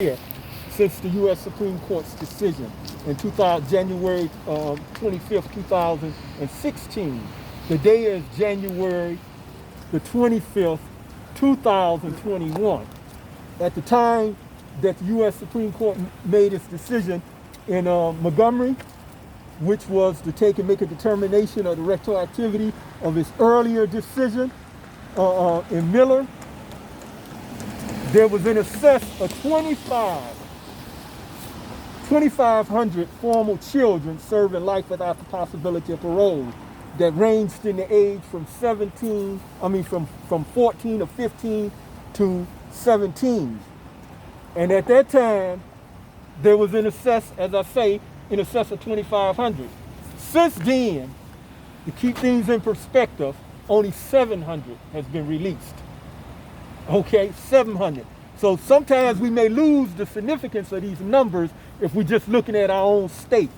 year since the U.S. Supreme Court's decision in January 25th, 2016. The day is January the 25th, 2021. At the time that the U.S. Supreme Court made its decision in Montgomery, which was to take and make a determination of the retroactivity of its earlier decision in Miller, there was in excess of 2,500 former children serving life without the possibility of parole that ranged in the age from 14 or 15 to 17. And at that time, there was in excess, as I say, in excess of 2,500. Since then, to keep things in perspective, only 700 has been released. Okay, 700. So sometimes we may lose the significance of these numbers if we're just looking at our own state.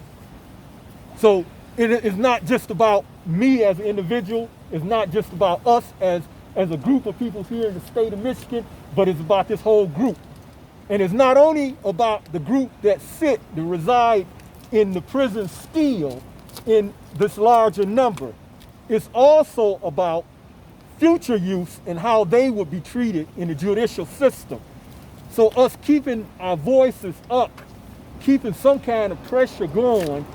So it is not just about me as an individual, it's not just about us as a group of people here in the state of Michigan, but it's about this whole group. And it's not only about the group that reside in the prison still in this larger number, it's also about future youth and how they will be treated in the judicial system. So us keeping our voices up, keeping some kind of pressure going,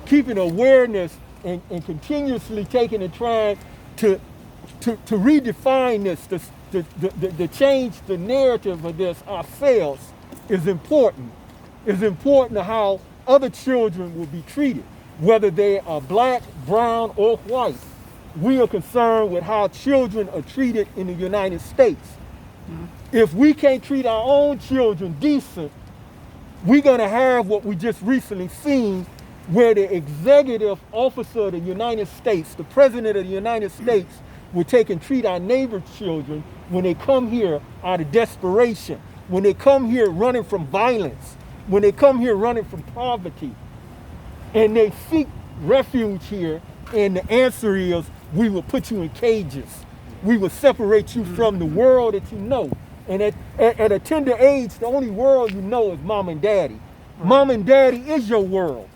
keeping awareness and continuously taking and trying to redefine this, to change the narrative of this ourselves is important. It's important to how other children will be treated, whether they are black, brown, or white. We are concerned with how children are treated in the United States. Mm-hmm. If we can't treat our own children decent, we're going to have what we just recently seen, where the executive officer of the United States, the president of the United States, will take and treat our neighbor children when they come here out of desperation, when they come here running from violence, when they come here running from poverty, and they seek refuge here, and the answer is, we will put you in cages. We will separate you from the world that you know. And at a tender age, the only world you know is mom and daddy. Mom and daddy is your world.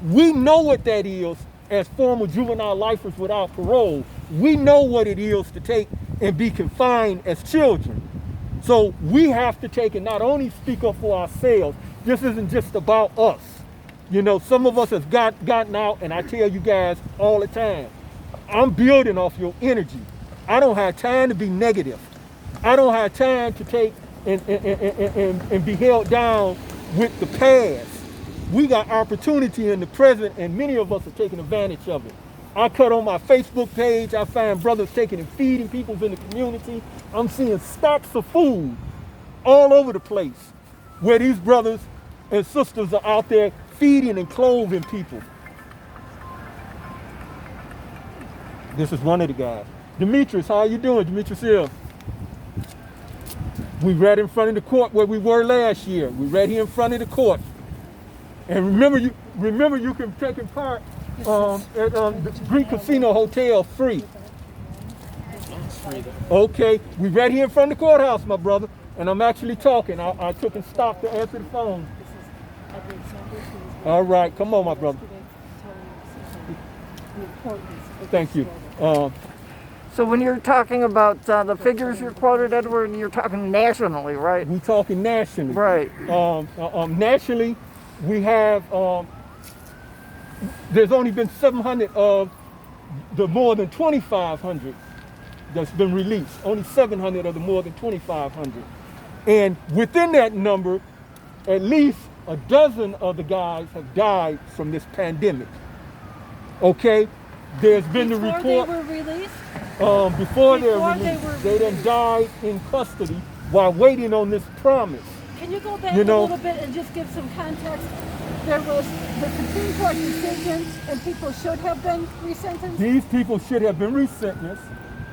We know what that is as former juvenile lifers without parole. We know what it is to take and be confined as children. So we have to take and not only speak up for ourselves. This isn't just about us. You know, some of us have gotten out, and I tell you guys all the time, I'm building off your energy. I don't have time to be negative. I don't have time to take and be held down with the past. We got opportunity in the present, and many of us are taking advantage of it. I cut on my Facebook page, I find brothers taking and feeding people in the community. I'm seeing stacks of food all over the place where these brothers and sisters are out there feeding and clothing people. This is one of the guys. Demetrius, how you doing? Demetrius here. We right in front of the court where we were last year. We right here in front of the court. And remember you can take in part at the Green Casino Hotel free. Okay, we right here in front of the courthouse, my brother. And I'm actually talking. I took and stopped to answer the phone. All right, come on, my brother. Thank you. So when you're talking about the figures you quoted, Edward, you're talking nationally, right? We're talking nationally. Right. Nationally, we have, there's only been 700 of the more than 2,500 that's been released. Only 700 of the more than 2,500. And within that number, at least a dozen of the guys have died from this pandemic. Okay? There's been the report. Before they were released? Before they were released, they done died in custody while waiting on this promise. Can you go back a little bit and just give some context? There was the Supreme Court decision, and people should have been resentenced? These people should have been resentenced,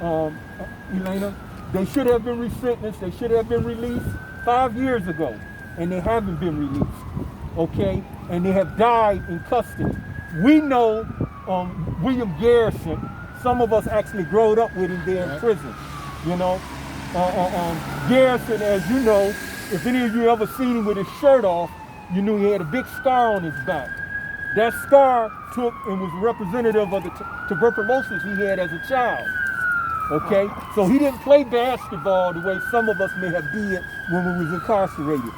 Elena. They should have been resentenced. They should have been released 5 years ago, and they haven't been released, okay? And they have died in custody. We know William Garrison, some of us actually growed up with him there in prison, you know. Garrison, as you know, if any of you ever seen him with his shirt off, you knew he had a big scar on his back. That scar took and was representative of the tuberculosis he had as a child. Okay, so he didn't play basketball the way some of us may have did when we was incarcerated.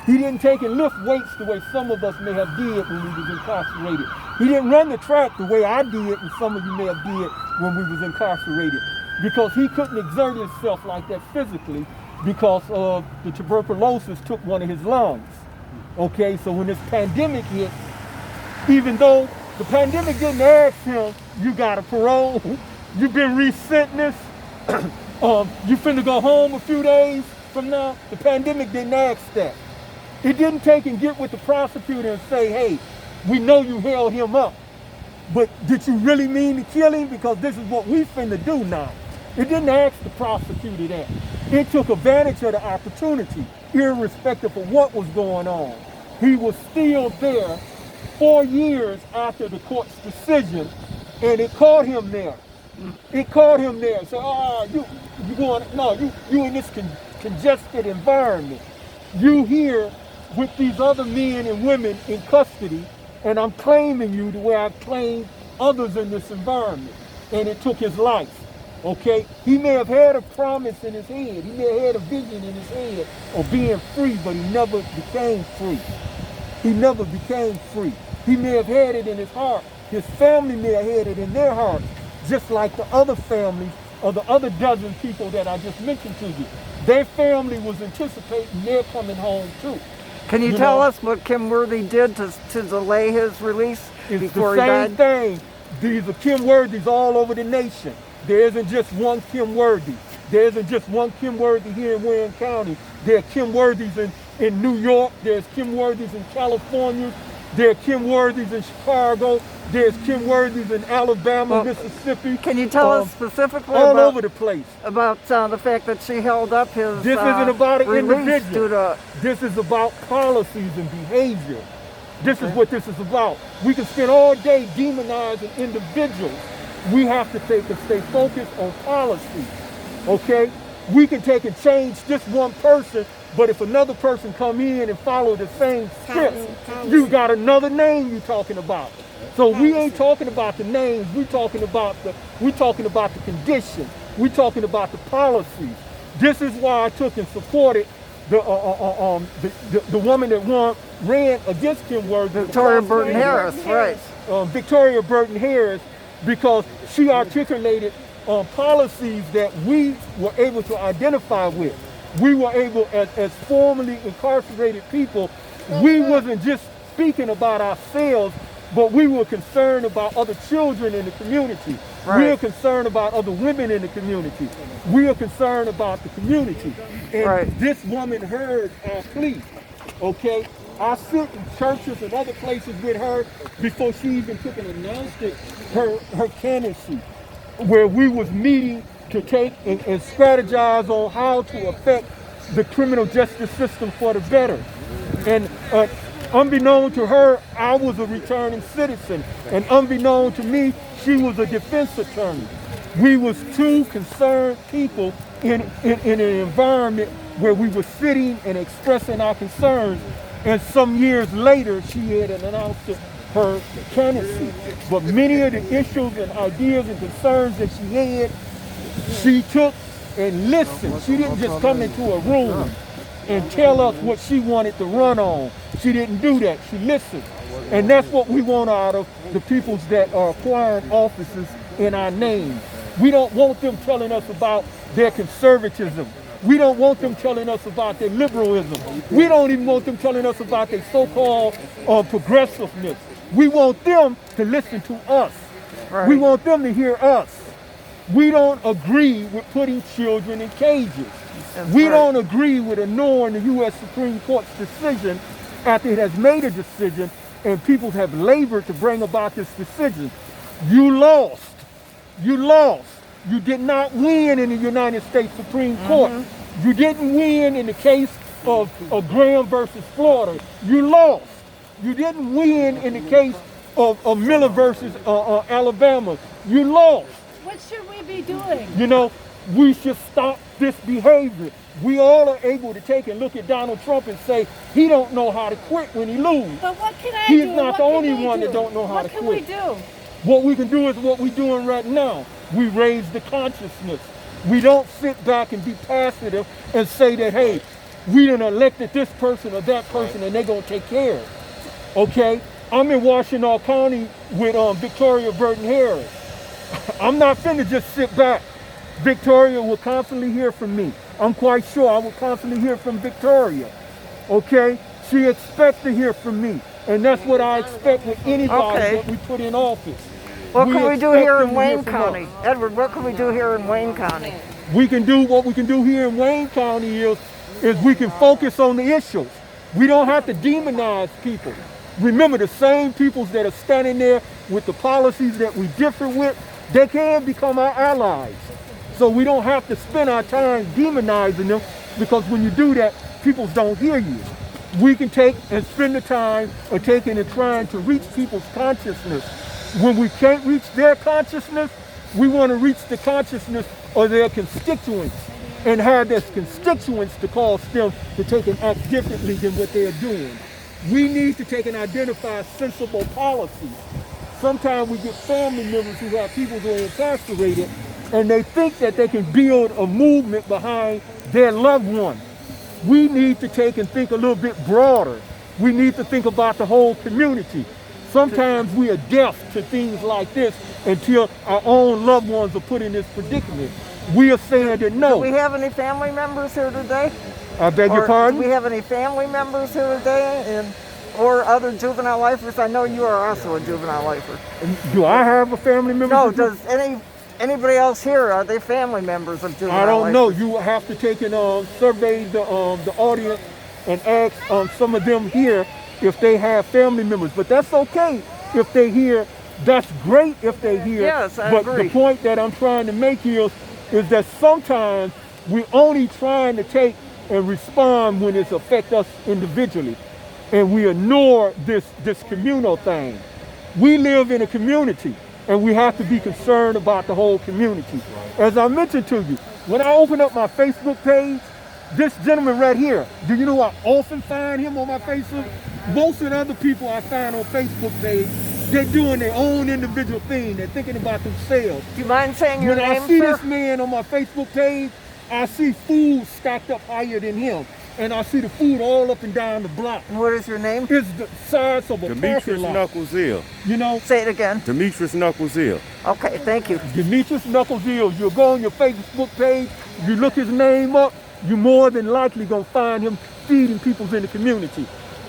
He didn't take and lift weights the way some of us may have did when we was incarcerated. He didn't run the track the way I did and some of you may have did when we was incarcerated, because he couldn't exert himself like that physically because of the tuberculosis took one of his lungs. Okay, so when this pandemic hit, even though the pandemic didn't ask him, you got a parole, you've been resentenced, you finna go home a few days from now, the pandemic didn't ask that. It didn't take and get with the prosecutor and say, hey, we know you held him up, but did you really mean to kill him? Because this is what we finna do now. It didn't ask the prosecutor that. It took advantage of the opportunity, irrespective of what was going on. He was still there 4 years after the court's decision, and it caught him there. It caught him there. So, you in this congested environment. You here with these other men and women in custody, and I'm claiming you the way I've claimed others in this environment. And it took his life. Okay? He may have had a promise in his head. He may have had a vision in his head of being free, but he never became free. He never became free. He may have had it in his heart. His family may have had it in their heart, just like the other families or the other dozen people that I just mentioned to you. Their family was anticipating their coming home too. Can you tell us what Kim Worthy did to delay his release before he died? It's the same thing. These are Kim Worthys all over the nation. There isn't just one Kim Worthy. There isn't just one Kim Worthy here in Wayne County. There are Kim Worthys in New York. There's Kim Worthys in California. There are Kim Worthys in Chicago. There's Kim Worthys in Alabama, Mississippi. Can you tell us specifically all over the place about the fact that she held up his This isn't about an individual. To this is about policies and behavior. This is what this is about. We can spend all day demonizing individuals. We have to stay focused on policy. Okay? We can take and change just one person, but if another person come in and follow the same script, you got another name you're talking about. So we ain't talking about the names. We're talking about the condition. We're talking about the policies. This is why I took and supported the woman that ran against Kim Worthy, Victoria Burton Harris, right? Victoria Burton Harris, because she articulated policies that we were able to identify with. We were able, as formerly incarcerated people, we wasn't just speaking about ourselves, but we were concerned about other children in the community. Right. We are concerned about other women in the community. We are concerned about the community. And this woman heard our plea, okay? I sit in churches and other places with her before she even took and announced it, her candidacy, where we was meeting to take and strategize on how to affect the criminal justice system for the better. And unbeknown to her, I was a returning citizen. And unbeknown to me, she was a defense attorney. We was two concerned people in an environment where we were sitting and expressing our concerns. And some years later, she had announced her candidacy. But many of the issues and ideas and concerns that she had, she took and listened. She didn't just come into a room and tell us what she wanted to run on. She didn't do that. She listened. And that's what we want out of the peoples that are acquiring offices in our name. We don't want them telling us about their conservatism. We don't want them telling us about their liberalism. We don't even want them telling us about their so-called progressiveness. We want them to listen to us. Right. We want them to hear us. We don't agree with putting children in cages. We don't agree with ignoring the U.S. Supreme Court's decision after it has made a decision and people have labored to bring about this decision. You lost. You lost. You did not win in the United States Supreme Court. You didn't win in the case of Graham versus Florida. You lost. You didn't win in the case of Miller versus Alabama. You lost. What should we be doing? You know, we should stop this behavior. We all are able to take and look at Donald Trump and say he don't know how to quit when he loses. But what can I He's do? not What the can only we one do? that don't know how to What can quit. we do? What we can do is what we're doing right now. We raise the consciousness. We don't sit back and be passive and say that, hey, we done elected this person or that person and they're going to take care of it. Okay? I'm in Washington County with Victoria Burton Harris. I'm not finna just sit back. Victoria will constantly hear from me. I'm quite sure I will constantly hear from Victoria. Okay? She expects to hear from me. And that's what I expect with anybody that we put in office. What can we do expect here them in to hear Wayne from County? us. Edward, what can we do here in Wayne County? We can do what we can do here in Wayne County is we can focus on the issues. We don't have to demonize people. Remember, the same peoples that are standing there with the policies that we differ with, they can become our allies. So we don't have to spend our time demonizing them, because when you do that, people don't hear you. We can take and spend the time of taking and trying to reach people's consciousness. When we can't reach their consciousness, we want to reach the consciousness of their constituents and have their constituents to cause them to take and act differently than what they're doing. We need to take and identify sensible policies. Sometimes we get family members who have people who are incarcerated and they think that they can build a movement behind their loved one. We need to take and think a little bit broader. We need to think about the whole community. Sometimes we are deaf to things like this until our own loved ones are put in this predicament. We are saying that no. Do we have any family members here today? I beg your pardon? Do we have any family members here today or other juvenile lifers? I know you are also a juvenile lifer. Do I have a family member? No, does anybody else here, are they family members of juvenile I don't lifers? know. You have to take and survey the audience and ask some of them here if they have family members. But that's okay if they hear. That's great if they hear. Yes, I but agree. The point that I'm trying to make here is that sometimes we're only trying to take and respond when it affects us individually. And we ignore this communal thing. We live in a community and we have to be concerned about the whole community. As I mentioned to you, when I open up my Facebook page, this gentleman right here, do you know I often find him on my Facebook? Most of the other people I find on Facebook page, they're doing their own individual thing. They're thinking about themselves. Do you mind saying your When name, I see sir? this man on my Facebook page, I see food stacked up higher than him. And I see the food all up and down the block. And what is your name? It's the size of a parking Demetrius lot. Knuckles-Ill. You know, Say it again. Demetrius Knuckles-Ill. Okay, thank you. Demetrius Knuckles-Ill. You'll go on your Facebook page, you look his name up, you're more than likely gonna find him feeding people in the community.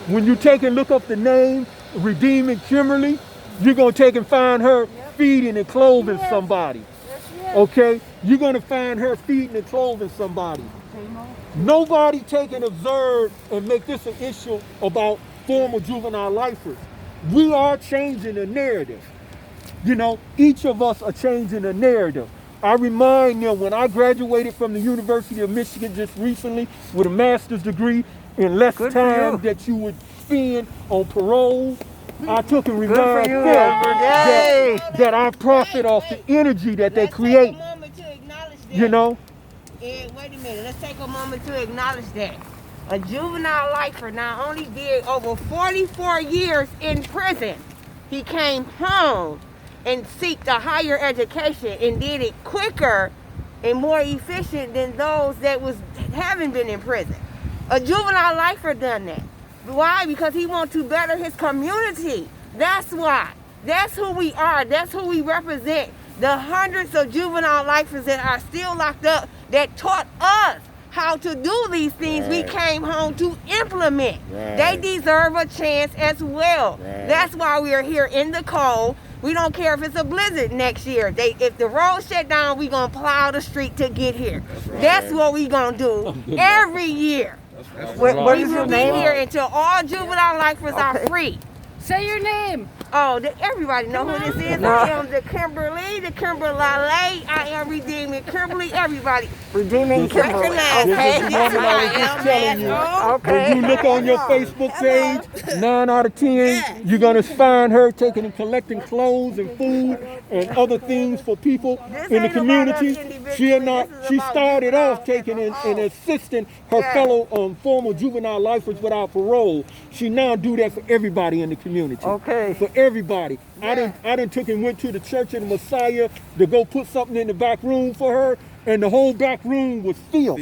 When you take and look up the name, Redeeming Kimberly, you're gonna take and find her feeding and clothing somebody. Okay? You're gonna find her feeding and clothing somebody. Nobody take and observe and make this an issue about former juvenile lifers. We are changing the narrative. You know, each of us are changing the narrative. I remind them when I graduated from the University of Michigan just recently with a master's degree in less Good for time you. that you would spend on parole, I took and for remind you, them Edward. Yay! that I profit off the energy that they Let's create. take a moment to acknowledge that. You know? And wait a minute. Let's take a moment to acknowledge that. A juvenile lifer not only did over 44 years in prison, he came home and seeked a higher education and did it quicker and more efficient than those that haven't been in prison. A juvenile lifer done that. Why? Because he wants to better his community. That's why. That's who we are. That's who we represent. The hundreds of juvenile lifers that are still locked up that taught us how to do these things we came home to implement. They deserve a chance as well. That's why we are here in the cold. We don't care if it's a blizzard next year. If the road shut down, we gonna plow the street to get here. That's what we gonna do every year. What We is will your be name? here until all juvenile lifers are free. Say your name. Oh, everybody know who this is. No. I am the Kimberly. I am redeeming Kimberly. Everybody Redeeming Kimberly. recognize. This Hey, is the that's woman who I I was just am. telling you. That's Okay. When you look on your Facebook page, 9 out of 10, you're gonna find her taking and collecting clothes and food and other things for people This in the ain't about us community. individually. This is She about started juvenile off taking as a and whole. assisting her Yeah. fellow former juvenile lifers without parole. She now do that for everybody in the community. Okay. For everybody. I done took and went to the Church of the Messiah to go put something in the back room for her, and the whole back room was filled.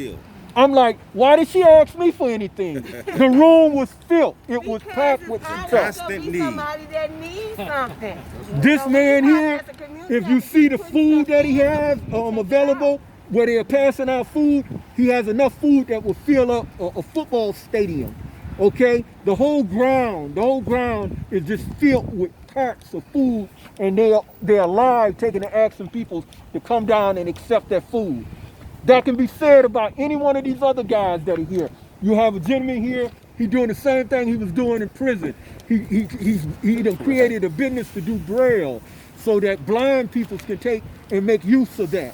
I'm like, why did she ask me for anything? The room was filled. It was packed with Because stuff. it's always gonna be somebody that needs something. This So man we here, as a community if you have to see the put food that he something has in. available, where they're passing out food, he has enough food that will fill up a football stadium. Okay, the whole ground is just filled with carts of food, and they're alive, taking and asking people to come down and accept that food. That can be said about any one of these other guys that are here. You have a gentleman here, he's doing the same thing he was doing in prison. He done created a business to do braille so that blind people can take and make use of that.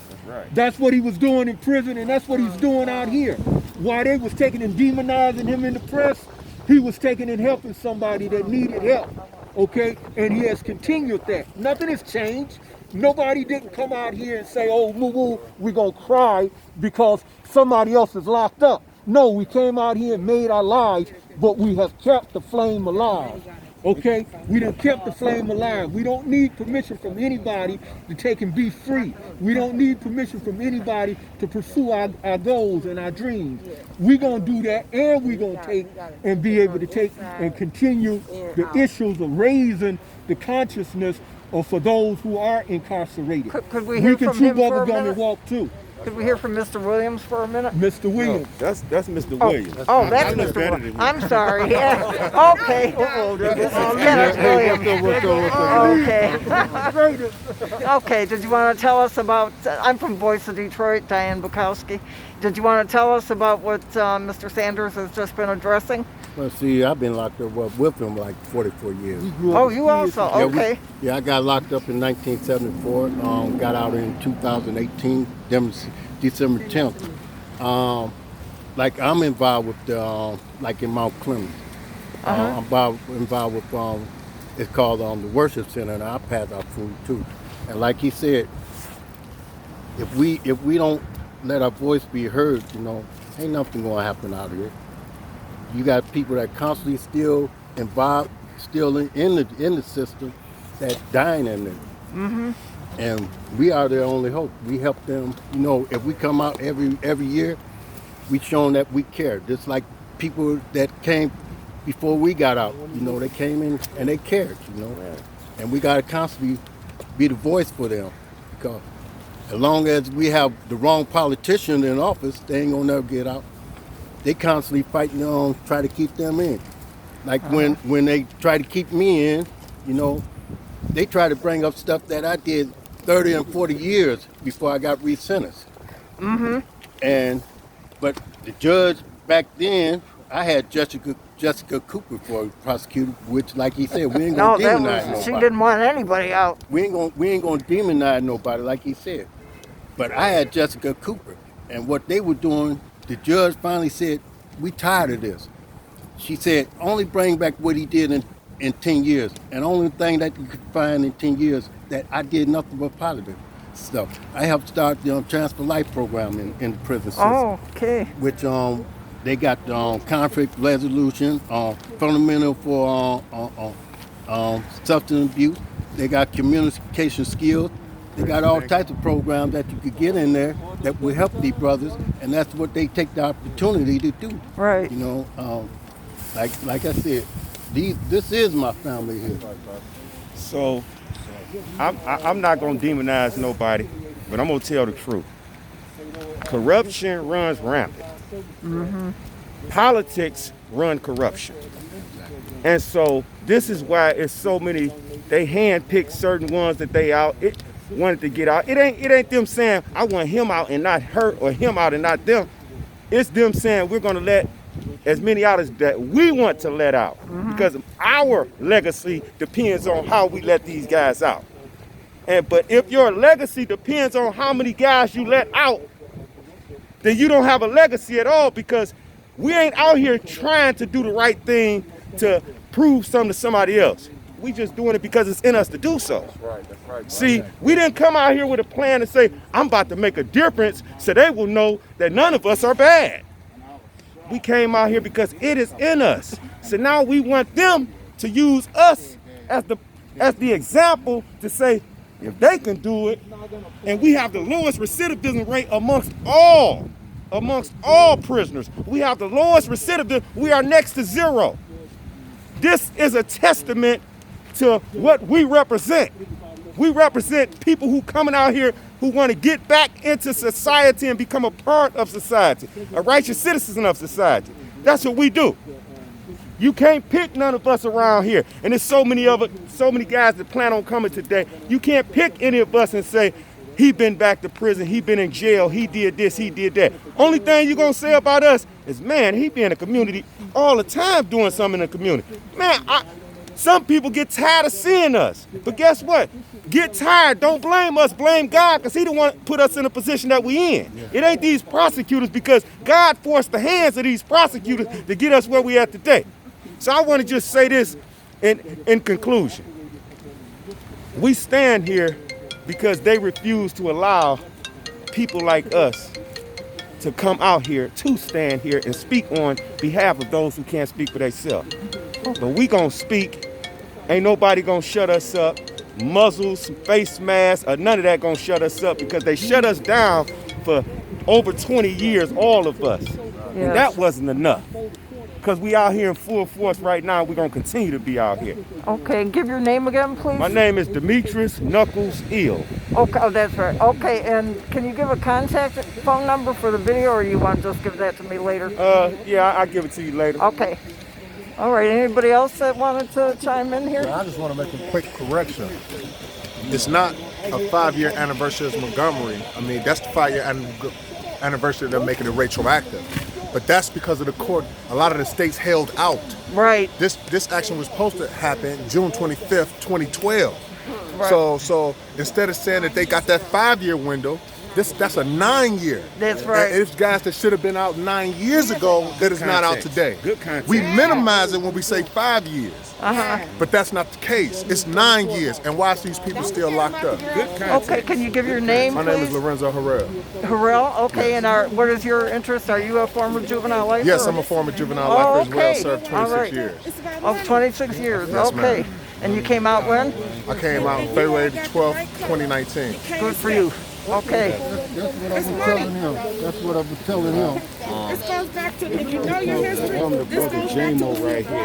That's what he was doing in prison, and that's what he's doing out here. While they was taking and demonizing him in the press, he was taking and helping somebody that needed help. Okay, and he has continued that. Nothing has changed. Nobody didn't come out here and say, oh, woo, we're gonna cry because somebody else is locked up. No, we came out here and made our lives, but we have kept the flame alive. Okay, we done kept the flame alive. We don't need permission from anybody to take and be free. We don't need permission from anybody to pursue our goals and our dreams. We're gonna do that, and we're gonna take and be able to take and continue the issues of raising the consciousness for those who are incarcerated. Could we hear can from chew him for a bubble gum minute? and walk too. Could we hear from Mr. Williams for a minute? Mr. Williams. That's Mr. Oh, Williams. oh, that's I know Mr. better Williams. than I'm sorry. Yeah. Okay. This is Kenneth Williams. Okay. Okay. Did you want to tell us about? I'm from Voice of Detroit, Diane Bukowski. Did you want to tell us about what Mr. Sanders has just been addressing? Well, see, I've been locked up with him like 44 years. Oh, you also? Okay. I got locked up in 1974. Got out in 2018, December 10th. Like I'm involved with the, like in Mount Clemens. I'm involved with it's called the Worship Center, and I pass out food too. And like he said, if we don't let our voice be heard, ain't nothing gonna happen out here. You got people that constantly still involved, still in the system, that dying in there. Mm-hmm. And we are their only hope. We help them. If we come out every year, we shown that we care. Just like people that came before we got out. They came in and they cared. And we gotta constantly be the voice for them, because as long as we have the wrong politician in office, they ain't gonna never get out. They constantly fighting on try to keep them in. Like when they try to keep me in, they try to bring up stuff that I did 30 and 40 years before I got resentenced. Mm-hmm. But the judge back then, I had Jessica Cooper for prosecutor, which, like he said, we ain't gonna demonize nobody. She didn't want anybody out. We ain't gonna demonize nobody, like he said. But I had Jessica Cooper, and what they were doing, the judge finally said, we tired of this. She said, only bring back what he did in 10 years. And the only thing that you could find in 10 years that I did nothing but positive stuff. I helped start the Transfer Life program in the prison system. Oh, okay. Which they got conflict resolution, fundamental for substance abuse. They got communication skills. They got all types of programs that you could get in there that will help these brothers, and that's what they take the opportunity to do. Right. Like I said, this is my family here. So I'm not gonna demonize nobody, but I'm gonna tell the truth. Corruption runs rampant. Mm-hmm. Politics run corruption. And so this is why it's so many, they handpick certain ones that they wanted to get out. It ain't them saying, I want him out and not her, or him out and not them. It's them saying, we're gonna let as many out as that we want to let out, because our legacy depends on how we let these guys out. But if your legacy depends on how many guys you let out, then you don't have a legacy at all, because we ain't out here trying to do the right thing to prove something to somebody else. We just doing it because it's in us to do so. That's right. See, we didn't come out here with a plan to say, I'm about to make a difference so they will know that none of us are bad. We came out here because it is in us. So now we want them to use us as the example to say, if they can do it, and we have the lowest recidivism rate amongst all prisoners. We have the lowest recidivism. We are next to zero. This is a testament to what we represent. We represent people who coming out here who want to get back into society and become a part of society, a righteous citizen of society. That's what we do. You can't pick none of us around here. And there's so many guys that plan on coming today. You can't pick any of us and say, he been back to prison, he been in jail, he did this, he did that. Only thing you gonna say about us is, man, he be in the community all the time doing something in the community. Man, some people get tired of seeing us. But guess what? Get tired, don't blame us, blame God, because he the one put us in the position that we in. It ain't these prosecutors, because God forced the hands of these prosecutors to get us where we at today. So I want to just say this in conclusion. We stand here because they refuse to allow people like us to come out here, to stand here and speak on behalf of those who can't speak for themselves. But we gonna speak. Ain't nobody gonna shut us up. Muzzles, face masks, none of that gonna shut us up, because they shut us down for over 20 years, all of us. Yes. And that wasn't enough. Because we out here in full force right now, we're going to continue to be out here. Okay, give your name again, please. My name is Demetrius Knuckles Ill. Okay, oh, that's right. Okay, and can you give a contact phone number for the video, or you want to just give that to me later? Yeah, I'll give it to you later. Okay. All right, anybody else that wanted to chime in here? I just want to make a quick correction. It's not a 5-year anniversary of Montgomery. I mean, that's the 5-year anniversary of them making it retroactive. But that's because of the court. A lot of the states held out. Right. This action was supposed to happen June 25th, 2012. Right. So instead of saying that they got that 5-year window, that's a 9-year. That's right. And it's guys that should have been out 9 years ago that is not out today. Good context. We minimize it when we say 5 years. Uh-huh. But that's not the case. It's 9 years. And why is these people still locked up? Good context. Okay, can you give your name, My name is Lorenzo Harrell. Harrell? Okay, and what is your interest? Are you a former juvenile lifer? Yes, I'm a former juvenile lifer as well. Okay. Served 26 years. Oh, 26 years. Yes, okay. ma'am. And you came out when? I came out February 12th, 2019. Good for you. Okay. That's what I was telling him. That's what I was telling him. This goes back to, if you know your history, I'm the this brother goes back to J-Mo right here.